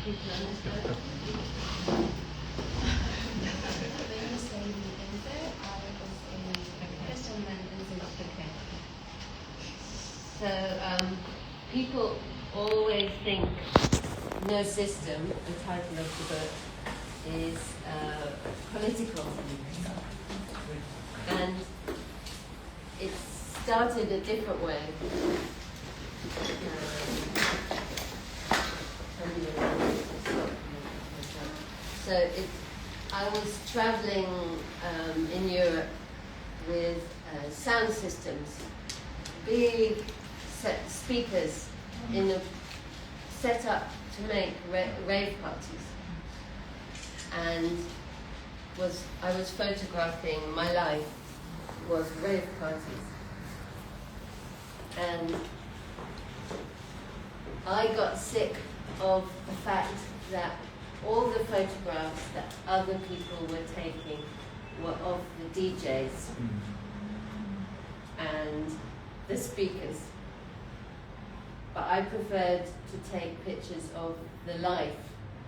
people understand. When you say the answer, I was saying a question and answer. Okay. So people always think No System, the title of the book, is political. And it started a different way. So I was traveling in Europe with sound systems, big speakers set up to make rave parties, and I was photographing. My life was rave parties, and I got sick of the fact that all the photographs that other people were taking were of the DJs and the speakers. But I preferred to take pictures of the life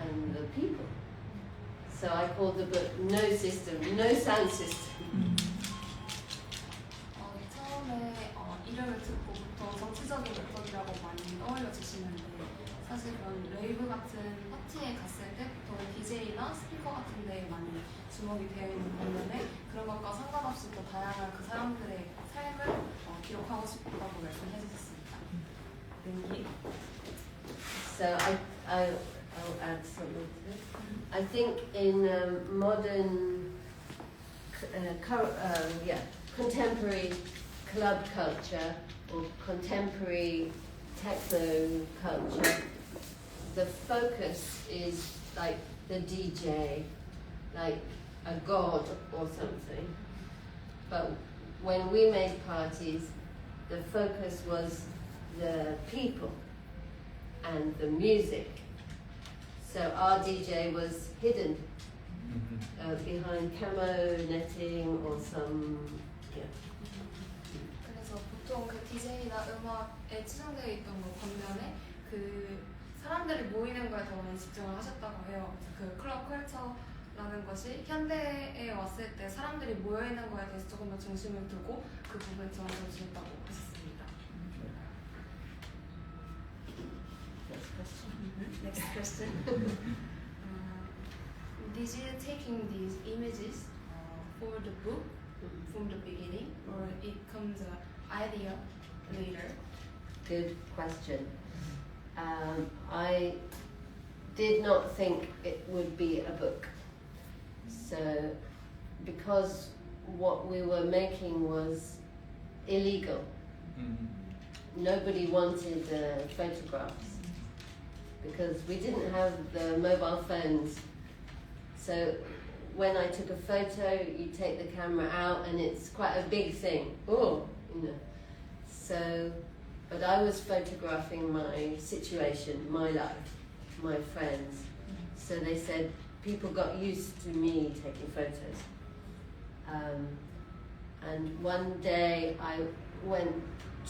and the people. So I called the book No System, No Sound System. 처음에 이름을 듣고부터 정치적인 메커드라고 많이 떠올려지시는데 사실 그런 레이브 같은 파티에 갔을 때부터 DJ나 스피커 같은 데에 많이 주목이 되어 있는 반면에 그런 것과 상관없이 또 다양한 그 사람들의 삶을 기록하고 싶다고 말씀해 주셨습니다. Thank you. So I'll add something to it. I think in modern, contemporary club culture or contemporary techno culture, the focus is like the DJ, like a god or something. But when we made parties, the focus was the people and the music. So our DJ was hidden behind camo netting or some, 그래서 보통 그 DJ나 음악에 치중되어 있던 것 반면에 그 사람들이 모이는 거에 더 많이 집중을 하셨다고 해요. 그래서 그 클럽 컬처라는 것이 현대에 왔을 때 사람들이 모여있는 거에 대해서 조금 더 중심을 두고 그 부분에 좀 주셨다고 하셨습니다. Next question. Did you taking these images for the book from the beginning, or it comes an idea later? Good question. I did not think it would be a book. So, because what we were making was illegal, nobody wanted photographs because we didn't have the mobile phones. So when I took a photo, you take the camera out and it's quite a big thing. So, but I was photographing my situation, my life, my friends. So they said people got used to me taking photos. And one day I went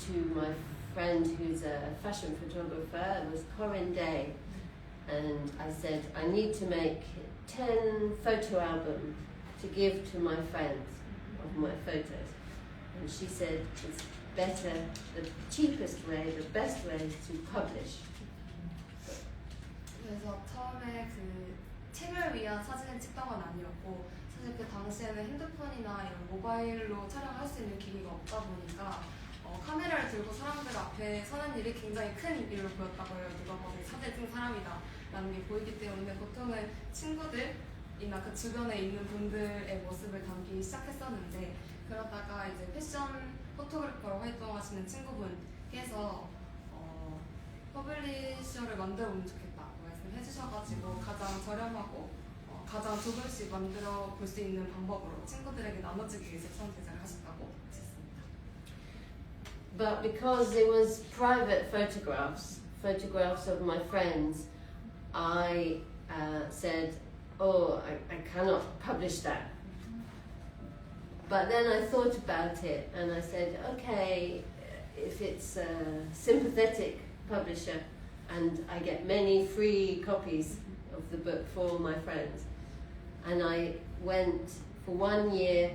to my friend who's a fashion photographer, it was Corinne Day, and I said, I need to make 10 photo albums to give to my friends of my photos. And she said, it's better, the cheapest way, the best way is to publish. 그래서 처음에 그 책을 위한 사진을 찍던 건 아니었고 사실 그 당시에는 핸드폰이나 이런 모바일로 촬영할 수 있는 기기가 없다 보니까 카메라를 들고 사람들 앞에 서는 일이 굉장히 큰 일로 보였다고 해요. 누가 봐도 사진 찍은 사람이다 라는 게 보이기 때문에 보통은 친구들이나 그 주변에 있는 분들의 모습을 담기 시작했었는데 그러다가 이제 패션 포토그래퍼로 활동하시는 친구분께서 퍼블리셔를 만들어 보면 좋겠다고 말씀해 주셔가지고 가장 저렴하고 가장 조금씩 만들어 볼 수 있는 방법으로 친구들에게 나눠주기 위해서 처음 제작을 하셨다고 하셨습니다. But because it was private photographs of my friends, I said, I cannot publish that. But then I thought about it and I said, okay, if it's a sympathetic publisher, and I get many free copies of the book for all my friends. And I went for 1 year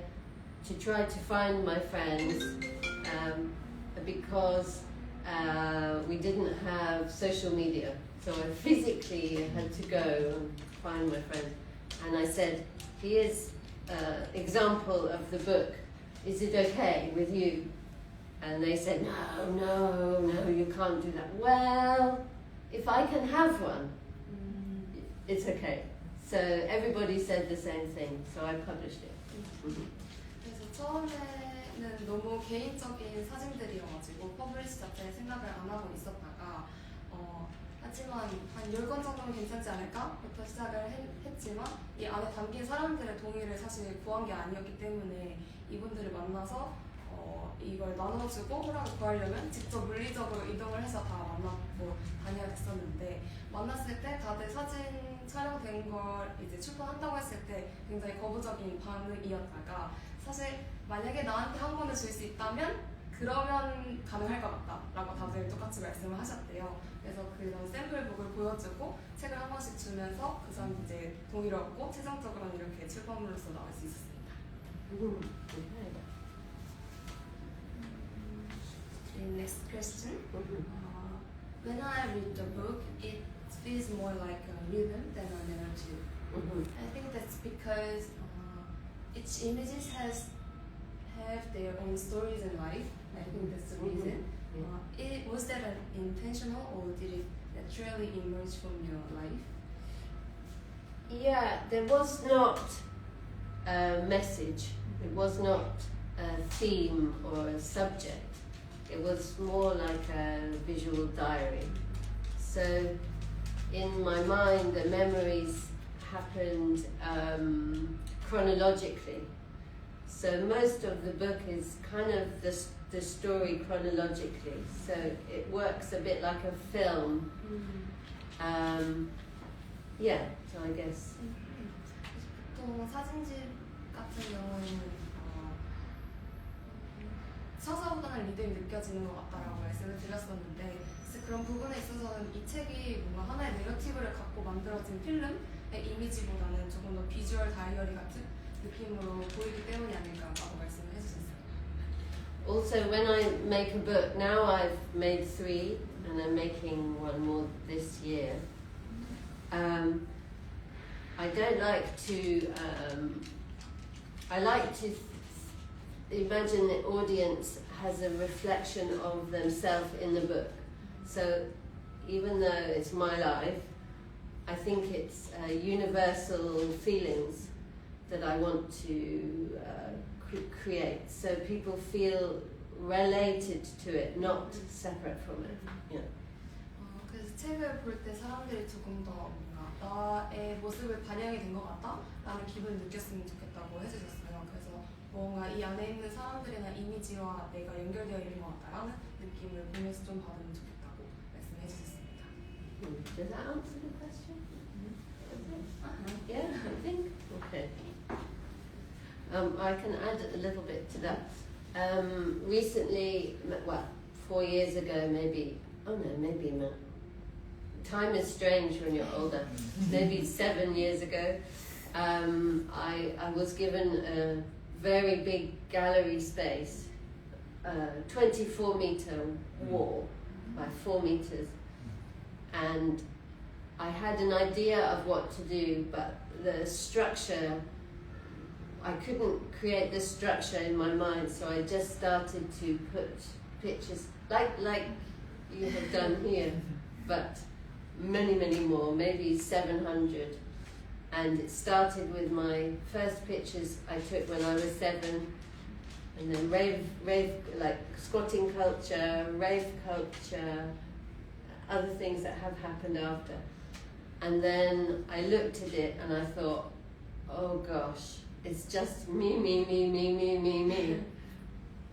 to try to find my friends because we didn't have social media. So I physically had to go and find my friends. And I said, here's an example of the book. Is it okay with you? And they said, no, you can't do that. Well, if I can have one, it's okay. So everybody said the same thing. So I published it. 그래서 처음에는 너무 개인적인 사진들이어가지고 퍼블리시 자체에 생각을 안 하고 있었다가 하지만 한 10권 정도면 괜찮지 않을까부터 시작을 했지만 이 안에 담긴 사람들의 동의를 사실 구한 게 아니었기 때문에 이분들을 만나서 이걸 나눠주고 허락을 구하려면 직접 물리적으로 이동을 해서 다 만나고 다녀야 됐었는데 만났을 때 다들 사진 촬영된 걸 이제 출판한다고 했을 때 굉장히 거부적인 반응이었다가 사실 만약에 나한테 한 권을 줄 수 있다면 그러면 가능할 것 같다 라고 다들 똑같이 말씀을 하셨대요. 그래서 그런 샘플북을 보여주고 책을 한 권씩 주면서 그 사람 이제 동의를 얻고 최종적으로는 이렇게 출판물로서 나올 수 있었습니다. The next question. When I read the book, it feels more like a rhythm than a narrative. I think that's because each images have their own stories and life. I think that's the reason. Was that an intentional or did it naturally emerge from your life? Yeah, there was not a message. It was not a theme or a subject. It was more like a visual diary. So in my mind, the memories happened chronologically. So most of the book is kind of the story chronologically. So it works a bit like a film. Yeah, so I guess. 보통 사진집 같은 경우에는 서사보다는 리듬이 느껴지는 것 같다라고 말씀을 드렸었는데 그런 부분에 있어서는 이 책이 뭔가 하나의 내러티브를 갖고 만들어진 필름의 이미지보다는 조금 더 비주얼 다이어리 같은 느낌으로 보이기 때문이 아닐까라고 말씀을 해주셨어요. Also, when I make a book, now I've made 3 and I'm making one more this year. I don't like to, I like to imagine the audience has a reflection of themselves in the book. So even though it's my life, I think it's universal feelings that I want to create. So people feel related to it, not separate from it. Yeah. 그래서 책을 볼 때 사람들이 조금 더 뭔가 나의 모습을 반영이 된 것 같다라는 기분을 느꼈으면 좋겠다고 해주셨어요. 그래서 뭔가 이 안에 있는 사람들이나 이미지와 내가 연결되어 있는 것 같다라는 느낌을 보면서 좀 받으면 좋겠다고 말씀해 주셨습니다. Does that answer the question? Yeah, I think. Okay. I can add a little bit to that. Recently, well, 4 years ago maybe, maybe time is strange when you're older. Maybe 7 years ago, I was given a very big gallery space, 24-meter wall by 4 meters, and I had an idea of what to do, but the structure, I couldn't create the structure in my mind, so I just started to put pictures like you have done here, but many more, maybe 700. And it started with my first pictures I took when I was 7, and then rave like squatting culture, rave culture, other things that have happened after. And then I looked at it and I thought, oh gosh, it's just me.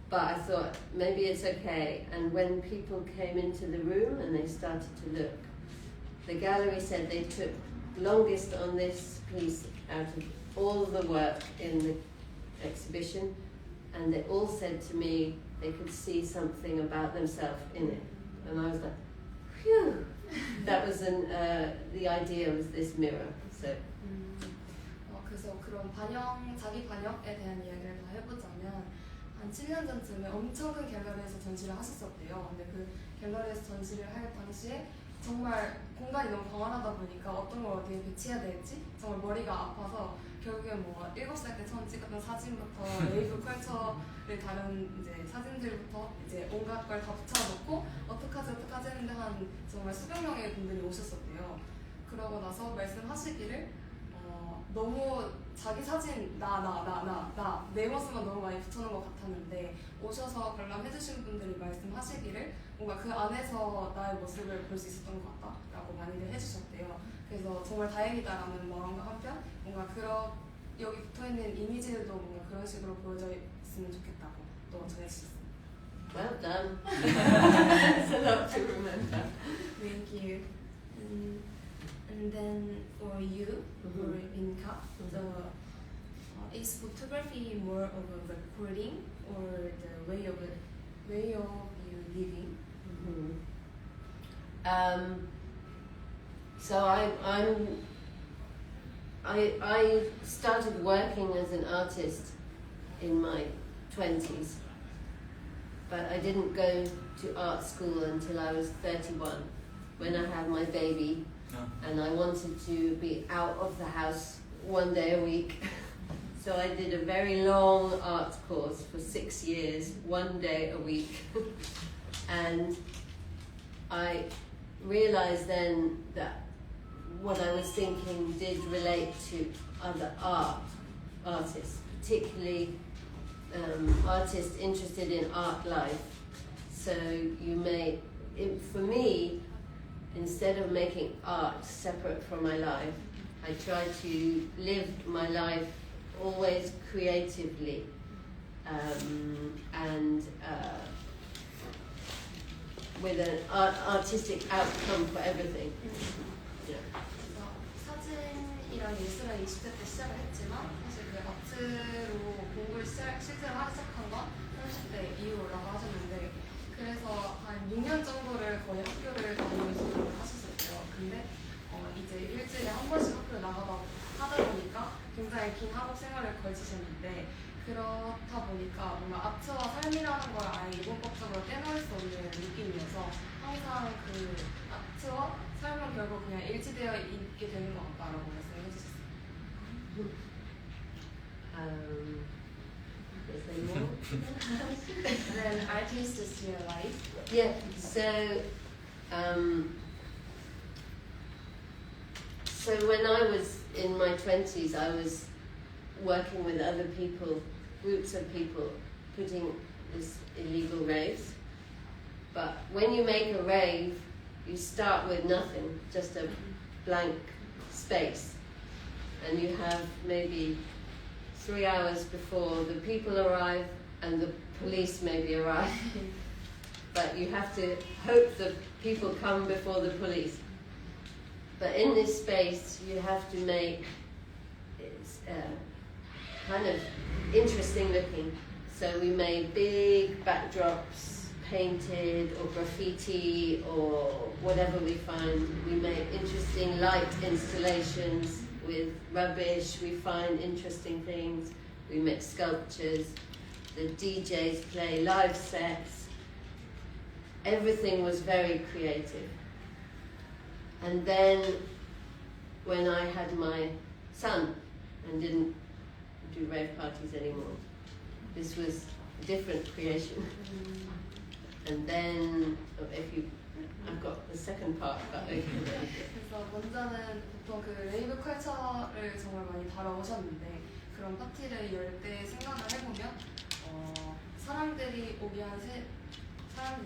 But I thought, maybe it's okay. And when people came into the room and they started to look, the gallery said they took longest on this piece out of all the work in the exhibition, and they all said to me they could see something about themselves in it. And I was like, phew, that was the idea was this mirror. So 그래서 그런 자기 반영에 대한 이야기를 다 해보자면 한 7년 전쯤에 엄청 큰 갤러리에서 전시를 하셨었대요. 근데 그 갤러리에서 전시를 할 당시에 정말 공간이 너무 광활하다 보니까 어떤 걸 어디에 배치해야 될지 정말 머리가 아파서 결국엔 뭐 7살 때 처음 찍었던 사진부터 레이브 컬처를 다룬 이제 사진들부터 이제 온갖 걸 다 붙여놓고 어떡하지 했는데 한 정말 수백 명의 분들이 오셨었대요. 그러고 나서 말씀하시기를 너무 자기 사진 내 모습만 너무 많이 붙여놓은 것 같았는데 오셔서 관람해주신 분들이 말씀하시기를 뭔가 그 안에서 나의 모습을 볼 수 있었던 것 같다라고 많이들 해주셨대요. 그래서 정말 다행이다라는 마음과 한편 뭔가 여기 붙어있는 이미지들도 뭔가 그런 식으로 보여져 있으면 좋겠다고 또 전해주셨습니다. well done. That's a lot to remember. Thank you. And then for you, for Minka, is photography more of a recording or the way of you living? So I started working as an artist in my 20s, but I didn't go to art school until I was 31 when I had my baby. And I wanted to be out of the house one day a week. So I did a very long art course for 6 years, 1 day a week. And I realized then that what I was thinking did relate to other artists, particularly artists interested in art life. So for me, instead of making art separate from my life, I try to live my life always creatively and with an artistic outcome for everything. Yeah. 사진이랑 예술은 20대 때 시작을 했지만 사실 그 아트로 공부를 실제로 하기 시작한 건 30대 이후라고 하셨는데 그래서 한 6년 정도를 거의 학교를 다니면서 하셨었어요. 근데 이제 일주일에 한 번씩 학교를 하다 보니까 굉장히 긴 학업 생활을 걸치셨는데 그렇다 보니까 뭔가 아트와 삶이라는 걸 아예 이분법적으로 떼놓을 수 없는 느낌이어서 항상 그 아트와 삶은 결국 그냥 일치되어 있게 되는 것 같다라고 말씀해 주셨어요. Then artist is your life? Yeah, so when I was in my 20s, I was working with other people, groups of people, putting this illegal raves. But when you make a rave, you start with nothing, just a blank space. And you have maybe 3 hours before the people arrive and the police maybe arrive. But you have to hope the people come before the police. But in this space, you have to make it kind of interesting looking. So we made big backdrops, painted or graffiti or whatever we find. We made interesting light installations with rubbish. We find interesting things. We make sculptures. The DJs play live sets. Everything was very creative. And then when I had my son and didn't do rave parties anymore, this was a different creation. And then, I've got the second part, but 그래서 먼저는 보통 그 레이브 컬처를 정말 많이 다뤄오셨는데 그런 파티를 열 때 생각을 해보면 사람들이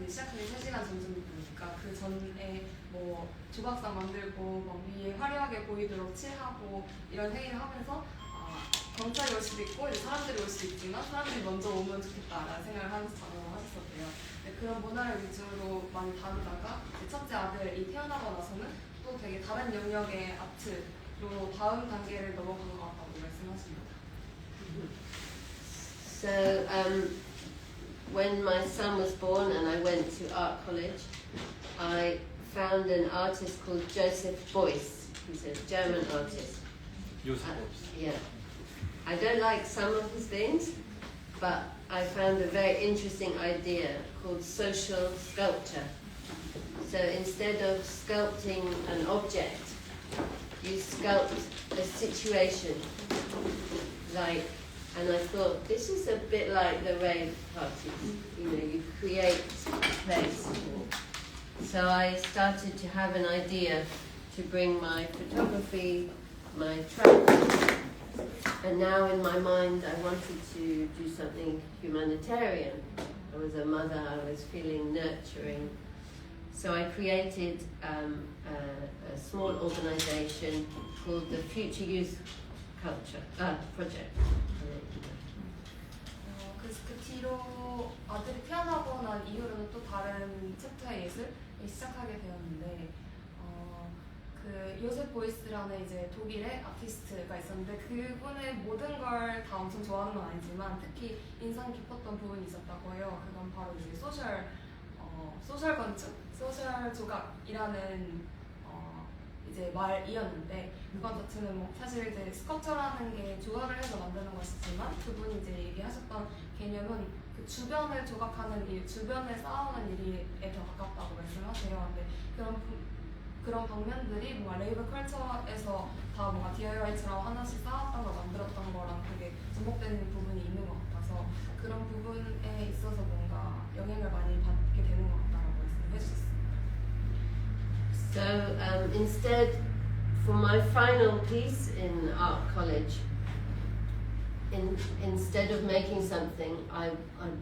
시작하기 3시간 전부니까 그 전에 뭐 조각상 만들고 막 위에 화려하게 보이도록 칠하고 이런 행위를 하면서 경찰이 올 수도 있고 이제 사람들이 올 수도 있지만 사람들이 먼저 오면 좋겠다라는 생각을 하면서 작업을 하셨었대요. 그런 문화를 위주로 많이 다루다가 첫째 아들이 태어나고 나서는 또 되게 다른 영역의 아트로 다음 단계를 넘어간 것 같다고 말씀하십니다. So when my son was born and I went to art college, I found an artist called Joseph Beuys. He's a German artist. Joseph Uh, Beuys. Yeah. I don't like some of his things, but I found a very interesting idea called social sculpture. So instead of sculpting an object, you sculpt a situation. Like, and I thought, this is a bit like the rave parties. You know, you create a place. So I started to have an idea to bring my photography, my travel, and now in my mind I wanted to do something humanitarian. I was a mother, I was feeling nurturing. So I created a small organization called the Future Youth Project. 그 뒤로 아들이 태어나고 난 이후로는 또 다른 챕터의 예술을 시작하게 되었는데 그 요셉 보이스라는 이제 독일의 아티스트가 있었는데 그분의 모든 걸 다 엄청 좋아하는 건 아니지만 특히 인상 깊었던 부분이 있었다고 해요. 그건 바로 이제 소셜 건축, 소셜 조각이라는 이제 말이었는데 그것 자체는 뭐 사실 이제 스컬처라는 게 조각을 해서 만드는 것이지만 그분이 이제 얘기하셨던 개념은 그 주변을 조각하는 일, 주변을 쌓아오는 일에 더 가깝다고 말씀하세요. 근데 그런 방면들이 뭔가 레이블 컬처에서 다 뭔가 DIY처럼 하나씩 쌓았던 걸 만들었던 거랑 되게 접목되는 부분이 있는 것 같아서 그런 부분에 있어서 뭔가 영향을 많이 받게 되는 것 같다라고 말씀해 주셨습니다. So instead, for my final piece in art college, instead of making something, I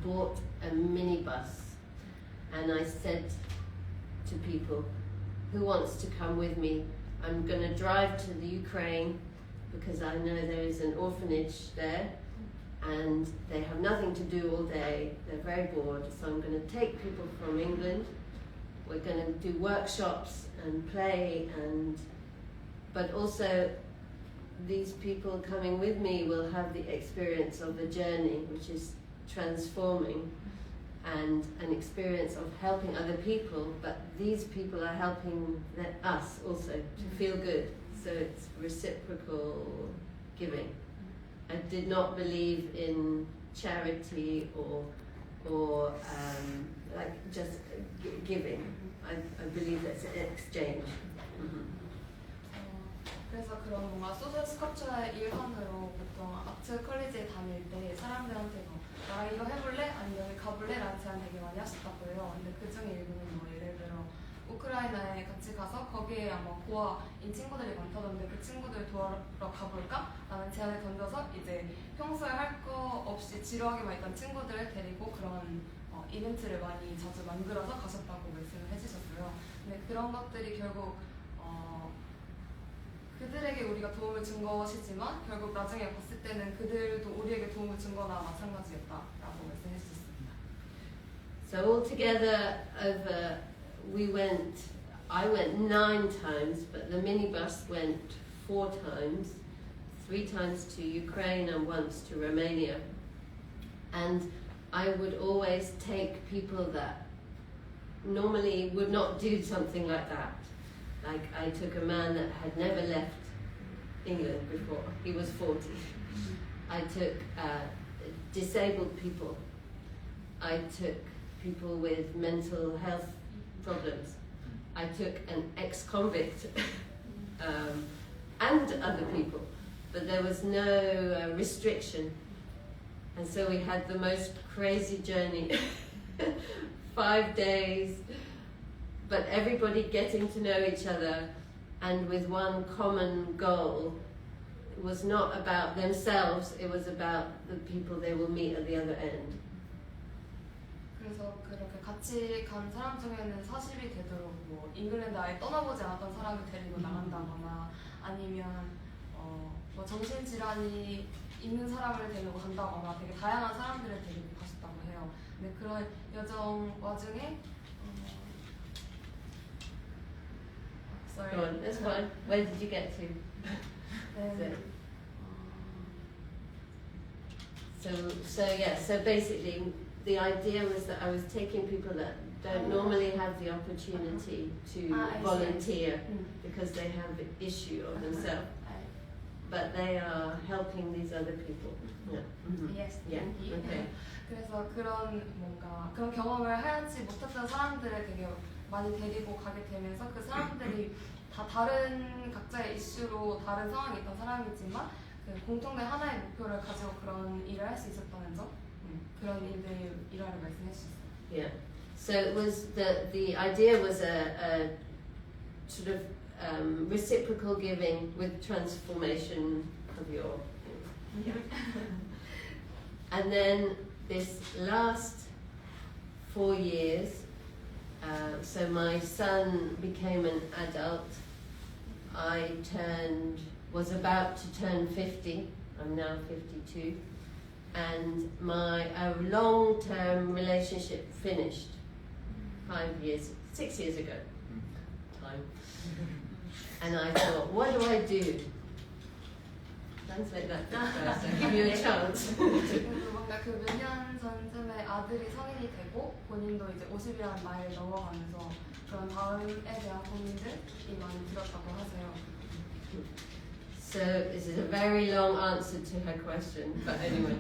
bought a minibus, and I said to people, who wants to come with me? I'm going to drive to the Ukraine because I know there is an orphanage there and they have nothing to do all day. They're very bored, so I'm going to take people from England. We're going to do workshops and play, but also these people coming with me will have the experience of a journey which is transforming and an experience of helping other people, but these people are helping us also to feel good, so it's reciprocal giving. I did not believe in charity or like just giving. I believe that's an exchange. 그래서 그런 뭔가 소셜 스컬처의 일환으로 보통 아트 컬리지에 다닐 때 사람들한테 나 이거 해볼래? 아니면 여기 가볼래? 라는 제안 되게 많이 하셨다고 해요. 근데 그 중에 일부는 뭐 예를 들어 우크라이나에 같이 가서 거기에 아마 고아인 친구들이 많다던데 그 친구들 도와러 가볼까? 라는 제안을 던져서 이제 평소에 할 거 없이 지루하게만 있던 친구들을 데리고 그런 이벤트를 많이 자주 만들어서 가셨다고 말씀을 해주셨어요. 근데 그런 것들이 결국 그들에게 우리가 도움을 준 것이지만 결국 나중에 봤을 때는 그들도 우리에게 도움을 준 거나 마찬가지였다라고 말씀해 주셨습니다. So altogether, I went 9 times, but the minibus went 4 times, 3 times to Ukraine and once to Romania. And I would always take people that normally would not do something like that. Like I took a man that had never left England before. He was 40. I took disabled people. I took people with mental health problems. I took an ex-convict and other people, but there was no restriction. And so we had the most crazy journey, 5 days, but everybody getting to know each other and with one common goal. It was not about themselves, it was about the people they will meet at the other end. 그래서 그렇게 같이 간 사람 중에는 40이 되도록 뭐 잉글랜드 아예 떠나보지 않았던 사람을 데리고 나간다거나 아니면 뭐 정신질환이 있는 사람을 데리고 간다거나 되게 다양한 사람들을 데리고 가셨다고 해요. 근데 그런 여정 와중에 sorry. Go on, that's fine. Where did you get to? So basically the idea was that I was taking people that don't normally have the opportunity to I see. volunteer because they have an issue of themselves, but they are helping these other people. Yeah. Yes, Yeah. thank you. Okay. 그래서 그런 뭔가 그런 경험을 하지 못했던 사람들을 되게 많이 데리고 가게 되면서 그 사람들이 다 다른 각자의 이슈로 다른 상황에 있던 사람이지만 그 공통된 하나의 목표를 가지고 그런 일을 할 수 있었다는 점 그런 일들이라는 말씀해 주셨어요. Yeah. So it was the idea was a sort of reciprocal giving with transformation of your. And then this last 4 years, so my son became an adult. I was about to turn 50. I'm now 52. And my long-term relationship finished 6 years ago. Time. And I thought, what do I do? Translate that first. I'll give you a chance. 그래서 뭔가 그 몇 년 전쯤에 아들이 성인이 되고 본인도 이제 50이라는 나이를 넘어가면서 그런 다음에 대한 고민들이 많이 들었다고 하세요. So this is a very long answer to her question, but anyway,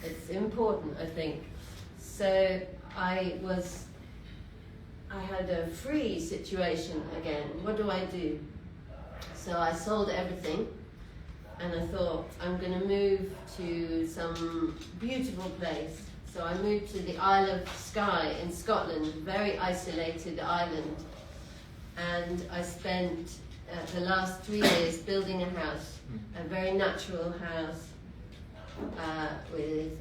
it's important, I think. So I had a free situation again. What do I do? So I sold everything, and I thought I'm going to move to some beautiful place. So I moved to the Isle of Skye in Scotland, very isolated island, and I spent the last 3 years building a house, a very natural house with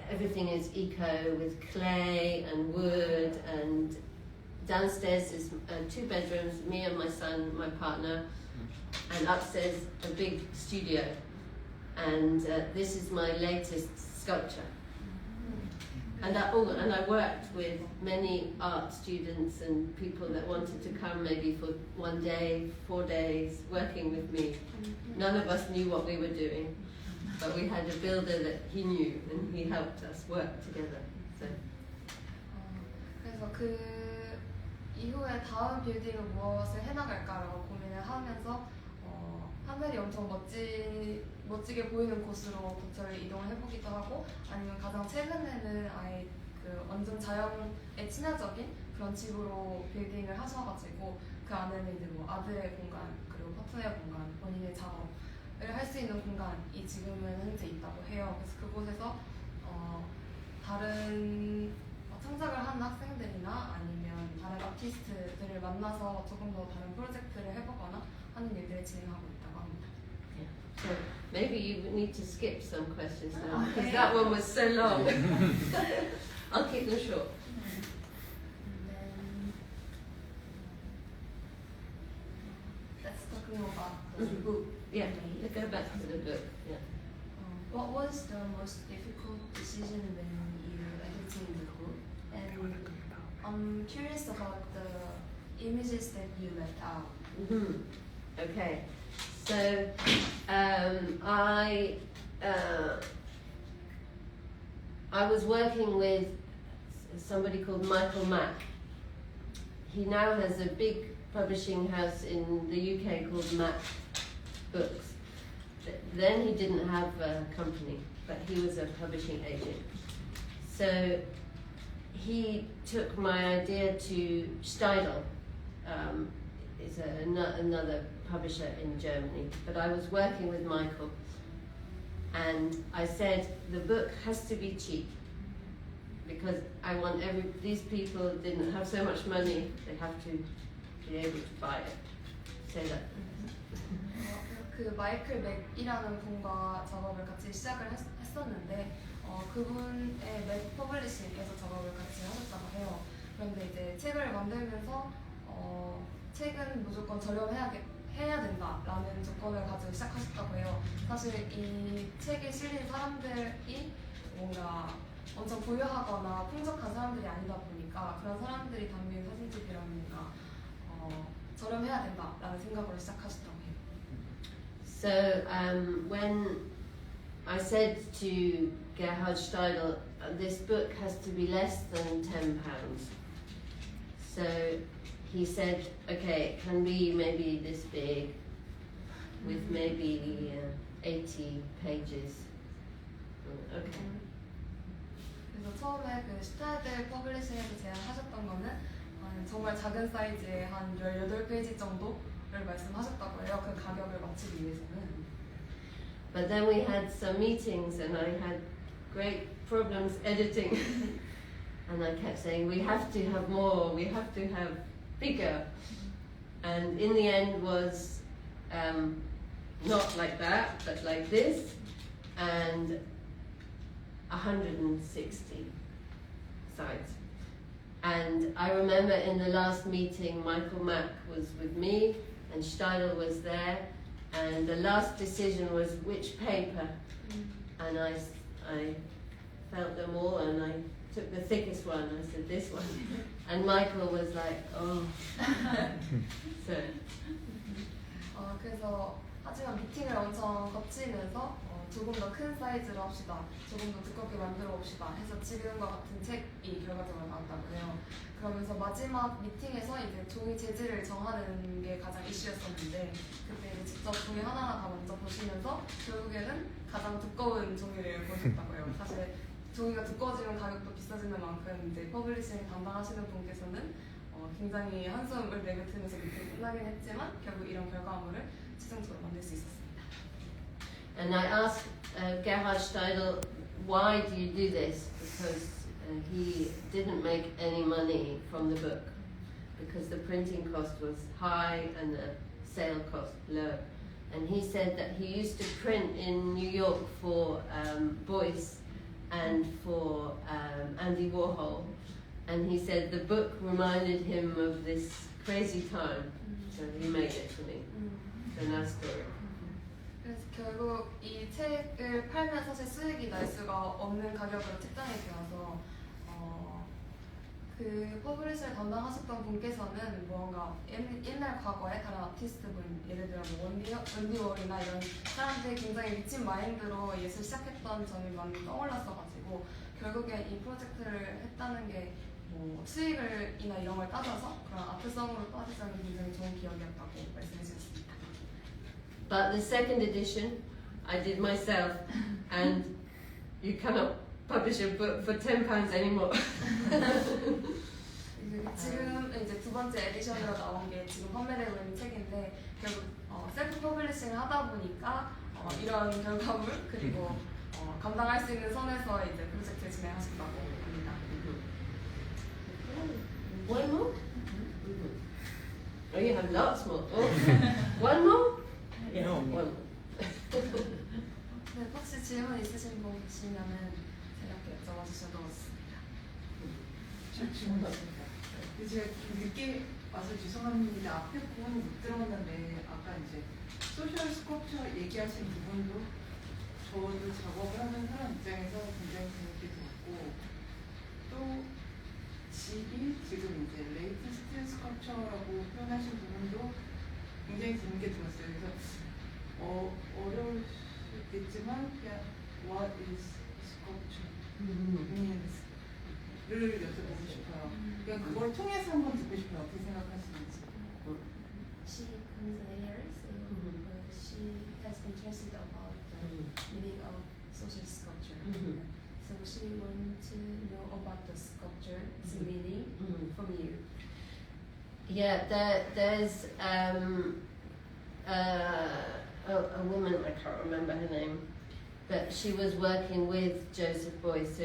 everything is eco, with clay and wood, and downstairs is 2 bedrooms, me and my son, my partner, and upstairs a big studio. And this is my latest sculpture. And I worked with many art students and people that wanted to come maybe for 1 day, 4 days, working with me. None of us knew what we were doing, but we had a builder that he knew, and he helped us work together. So. 그래서 그 이후에 다음 빌딩은 무엇을 해나갈까라고 고민을 하면서 하늘이 엄청 멋지게 보이는 곳으로 부처를 이동을 해보기도 하고 아니면 가장 최근에는 아예 그 완전 자연에 친화적인 그런 집으로 빌딩을 하셔가지고 그 안에는 이제 뭐 아들의 공간 그리고 파트너의 공간 본인의 작업을 할 수 있는 공간이 지금은 현재 있다고 해요. 그래서 그곳에서 다른 창작을 하는 학생들이나 아니면 다른 아티스트들을 만나서 조금 더 다른 프로젝트를 해보거나 하는 일들을 진행하고 있다고 합니다. So maybe you need to skip some questions now, because that one was so long. I'll keep them short. Let's talk more about the book. Yeah, let's go back to the book. Yeah. What was the most difficult decision when you editing the book? And I'm curious about the images that you left out. Okay, so I was working with somebody called Michael Mack. He now has a big publishing house in the UK called Mack Books. Then he didn't have a company, but he was a publishing agent. So he took my idea to Steidl. It's another publisher in Germany, but I was working with Michael, and I said the book has to be cheap because I want these people didn't have so much money, they have to be able to buy it. Say that. 그 마이클 맥이라는 분과 작업을 같이 시작을 했었는데 그분의 맥 퍼블리싱에서 작업을 같이 하셨다고 해요. 그런데 이제 책을 만들면서 책은 무조건 저렴해야 된다라는 조건을 가지고 시작하셨다고 해요. 사실 이 책에 실린 사람들이 뭔가 엄청 부유하거나 풍족한 사람들이 아니다 보니까 그런 사람들이 담긴 사진집이라든가 저렴해야 된다라는 생각으로 시작하셨다고 해요. So when I said to Gerhard Steidl, this book has to be less than £10. So he said, okay, it can be maybe this big, with maybe 80 pages. Okay. 그래서 처음에 그 슈타이델 퍼블리싱에서 제안하셨던 거는 정말 작은 사이즈의 한 18페이지 정도를 말씀하셨다고 해요. 그 가격을 맞추기 위해서는. But then we had some meetings and I had great problems editing. And I kept saying, we have to have more, we have to have bigger. And in the end was not like that, but like this, and 160 sides. And I remember in the last meeting, Michael Mack was with me, and Steidl was there, and the last decision was which paper. And I felt them all, and I took the thickest one. I said this one, and Michael was like, "Oh." So. 그래서 하지만 미팅을 엄청 거치면서 조금 더 큰 사이즈로 합시다, 조금 더 두껍게 만들어 봅시다 해서 지금과 같은 책이 결과적으로 나왔다고 해요. 그러면서 마지막 미팅에서 이제 종이 재질을 정하는 게 가장 이슈였었는데 그때 이제 직접 종이 하나하나 다 먼저 보시면서 결국에는 가장 두꺼운 종이를 보셨다고 해요. 사실 종이가 두꺼워지면 가격도 비싸지는 만큼 이제 퍼블리싱 담당하시는 분께서는 굉장히 한숨을 내뱉으면서 미팅이 끝나긴 했지만 결국 이런 결과물을 최종적으로 만들 수 있었습니다. And I asked Gerhard Steidl, why do you do this? Because he didn't make any money from the book, because the printing cost was high and the sale cost low. And he said that he used to print in New York for Beuys and for Andy Warhol. And he said the book reminded him of this crazy time, so he made it for me. It's a nice story. 그래서 결국 이 책을 팔면 사실 수익이 날 수가 없는 가격으로 책정이 되어서 그 퍼블리셔를 담당하셨던 분께서는 뭔가 옛날 과거에 다른 아티스트분, 예를 들어 뭐 원디 월이나 이런 사람들이 굉장히 미친 마인드로 예술 시작했던 점이 많이 떠올랐어가지고 결국에 이 프로젝트를 했다는 게 뭐 수익이나 이런 걸 따져서 그런 아트성으로 빠지자는 굉장히 좋은 기억이었다고 말씀해 주셨습니다. But the second edition I did myself, and you cannot publish a book for £10 anymore. 지금 이제 두 번째 에디션으로 나온 게 지금 판매되고 있는 책인데 결국 셀프 퍼블리싱을 하다 보니까 이런 결과물 그리고 감당할 수 있는 선에서 이제 프로젝트를 진행하신다고 합니다. One more? Oh, you have lots more. Oh. One more? Yeah. One more. 네, 혹시 질문 있으신 분 계시면은 이렇게 여쭤봐 주셔도 좋습니다. 제가 늦게 와서 죄송합니다. 앞에 부분 못 들었는데 아까 이제 소셜 스컬프처 얘기하신 부분도 저도 작업을 하는 사람 입장에서 굉장히 재밌게 들었고 또 집이 지금 이제 레이티스트 스컬프처라고 표현하신 부분도 굉장히 재밌게 들었어요. 그래서 어려울 수 있겠지만 그냥 What is sculpture? 를 여쭤보고 싶어요. 그러니까 그걸 통해서 한번 듣고 싶어요. 어떻게 생각하시는지. She comes here, so she has interested about the meaning of social sculpture. So she wants to know about the sculpture, its meaning from you. Yeah, there's a woman, I can't remember her name, but she was working with Joseph Beuys, so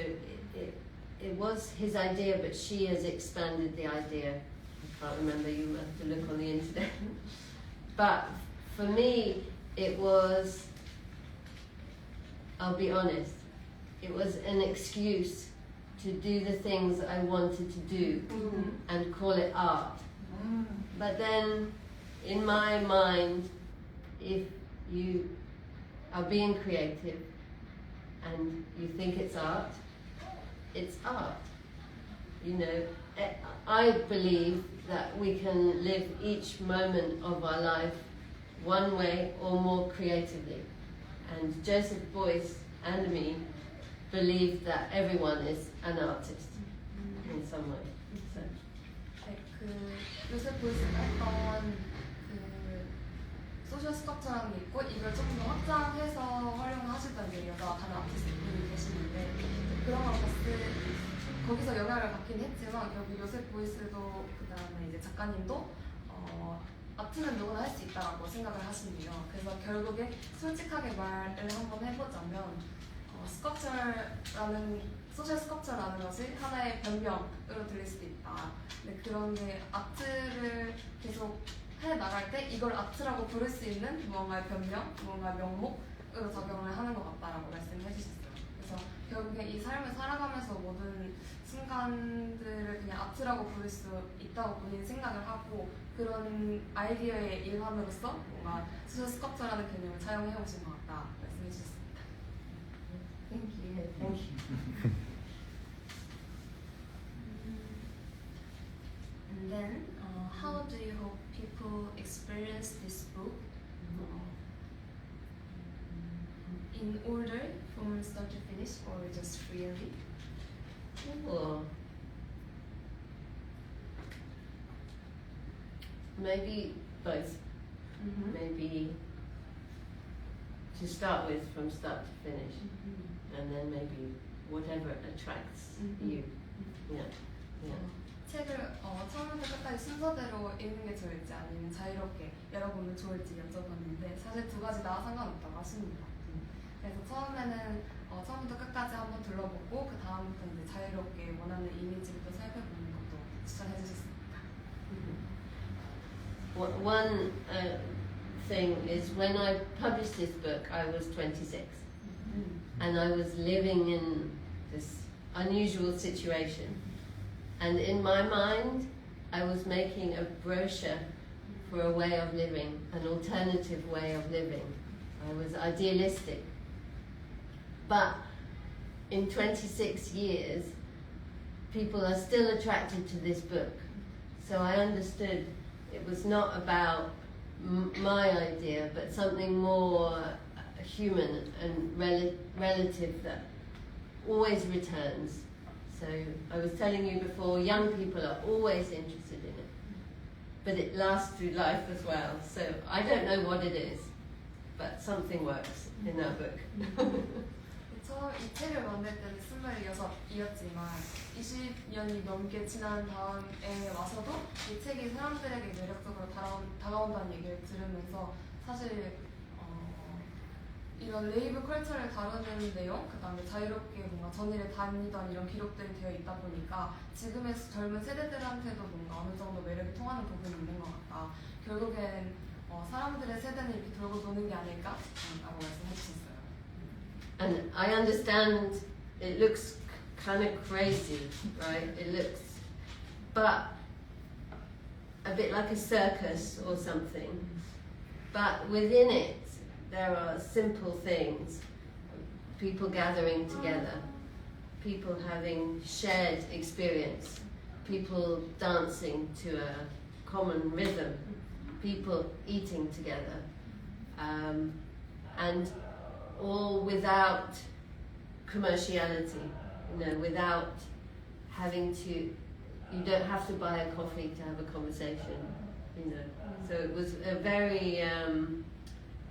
it was his idea, but she has expanded the idea. I can't remember, you have to look on the internet. But for me, it was, I'll be honest, it was an excuse to do the things I wanted to do and call it art. But then, in my mind, if you are being creative and you think it's art, you know. I believe that we can live each moment of our life one way or more creatively, and Joseph Beuys and me believe that everyone is an artist in some way. So. 네, 그 요새 보이스가 했던 그 소셜 스컵처라는 게 있고 이걸 조금 더 확장해서 활용하시던 게 여자 다른 아티스트분이 계시는데 그런 걸 봤을 거기서 영향을 받긴 했지만 결국 요셉 보이스도 그 다음에 이제 작가님도 아트는 누구나 할 수 있다라고 생각을 하신대요. 그래서 결국에 솔직하게 말을 한번 해보자면 스컵처라는 소셜 스컵처라는 것이 하나의 변명으로 들릴 수도 있다. 근데 그런데 아트를 계속 해 나갈 때 이걸 아트라고 부를 수 있는 무언가의 변명, 무언가의 명목으로 적용을 하는 것 같다라고 말씀해 주셨어요. 그래서 결국에 이 삶을 살아가면서 모든 순간들을 그냥 아트라고 부를 수 있다고 본인이 생각을 하고 그런 아이디어의 일환으로서 뭔가 소셜 스컵처라는 개념을 차용해 오신 것 같다 말씀해 주셨습니다. Thank you. Thank you. And then, how do you hope people experience this book in order from start to finish or just freely? Or maybe both. Maybe to start with from start to finish, and then maybe whatever attracts you. Yeah, yeah. 책을 처음부터 끝까지 순서대로 읽는 게 좋을지 아니면 자유롭게 열어보면 좋을지 여쭤봤는데 사실 두 가지 다 상관없다고 하십니다. 그래서 처음에는 처음부터 끝까지 한번 둘러보고 그 다음부터 이제 자유롭게 원하는 이미지부터 살펴보는 것도 추천해 주셨습니다. One thing is when I published this book, I was 26, and I was living in this unusual situation. And in my mind, I was making a brochure for a way of living, an alternative way of living. I was idealistic. But in 26 years, people are still attracted to this book. So I understood it was not about my idea, but something more human and relative that always returns. So I was telling you before, young people are always interested in it, but it lasts through life as well. So I don't know what it is, but something works in that book. 처음 이 책을 만들 때는 26이었지만 20년이 넘게 지난 다음에 와서도 이 책이 사람들에게 매력적으로 다가온다는 얘기를 들으면서 사실 이런 레이브 컬처를 다루는 내용, 그 다음에 자유롭게 뭔가 전일에 다니던 이런 기록들이 되어 있다 보니까 지금의 젊은 세대들한테도 뭔가 어느 정도 매력이 통하는 부분이 있는 것 같다. 결국엔 사람들의 세대는 이렇게 돌고 도는 게 아닐까라고 말씀해 주셨어요. And I understand it looks kind of crazy, right? It looks, but a bit like a circus or something. But within it, there are simple things, people gathering together, people having shared experience, people dancing to a common rhythm, people eating together, and all without commerciality, without having to, you don't have to buy a coffee to have a conversation, So it was a very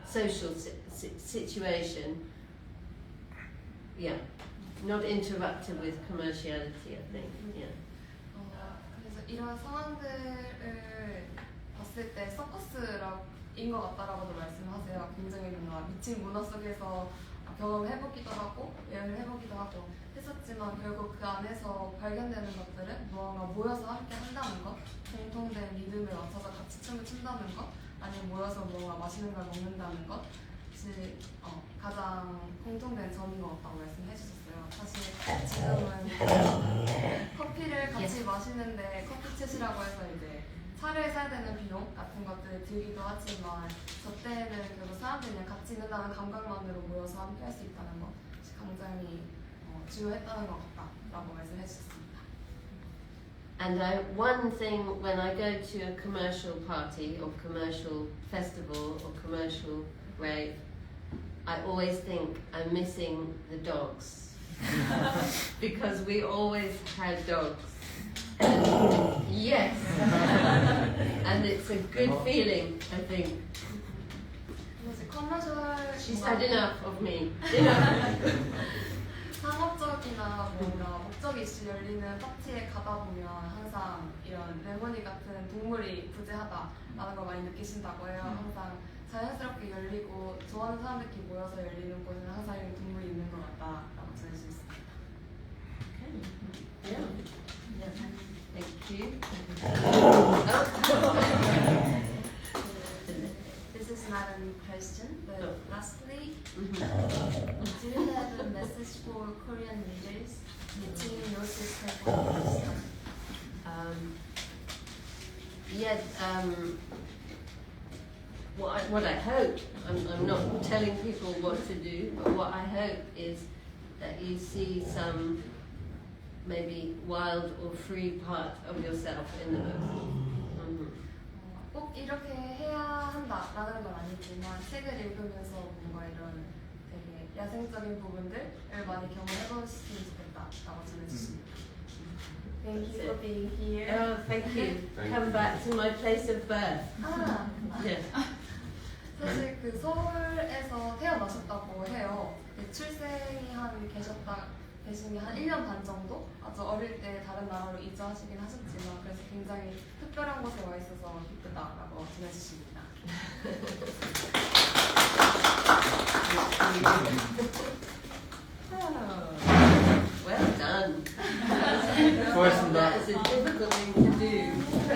social situation, not interrupted with commerciality, I think, 그래서 이런 상황들을 봤을 때 서커스인 것 같다라고도 말씀하세요. 굉장히 뭔가 미친 문화 속에서 경험해보기도 하고 여행을 해보기도 하고 했었지만 결국 그 안에서 발견되는 것들은 무언가 모여서 함께 한다는 것, 공통된 리듬을 맞춰서 같이 춤을 춘다는 것, 아니면 모여서 뭔가 맛있는 걸 먹는다는 것이 가장 공통된 점인 것 같다고 말씀해 주셨어요. 사실 지금은 커피를 같이 마시는데 커피챗이라고 해서 이제 차를 사야 되는 비용 같은 것들이 들기도 하지만 저 때는 결국 사람들이 그냥 같이 있는다는 감각만으로 모여서 함께 할 수 있다는 것이 굉장히 중요했다는 것 같다라고 말씀해 주셨습니다. And one thing when I go to a commercial party or commercial festival or commercial rave, I always think I'm missing the dogs because we always had dogs. Yes, and it's a good feeling. I think 그래서 커머셜 she's had enough of me. Enough. 상업적이나 뭔가 목적이 있이 열리는 파티에 가다 보면 항상 이런 레모니 같은 동물이 부재하다라는 걸 많이 느끼신다고 해요. 항상 자연스럽게 열리고 좋아하는 사람들끼리 모여서 열리는 곳에는 항상 이런 동물이 있는 것 같다라고 전할 수 있습니다. Yeah. Thank you. This is not a question, but No. lastly, Mhm. do you have a message for Korean leaders meeting your sister for the first time? Yes. What I hope, I'm not telling people what to do, but what I hope is that you see some maybe wild or free part of yourself in the book. Mhm. 꼭 이렇게 해야 한다라는 건 아니지만 책을 읽으면서 뭔가 이런 되게 야생적인 부분들을 많이 경험해보셨으면 좋겠다라고 전해주십니다. Thank you for being here. Oh, thank you. Come back to my place of birth. 아, Yeah. 사실 그 서울에서 태어나셨다고 해요. 출생이 계신 게 한 1년 반 정도? 아주 어릴 때 다른 나라로 이주하시긴 하셨지만 그래서 굉장히 특별한 곳에 와 있어서 기쁘다라고 전해주십니다.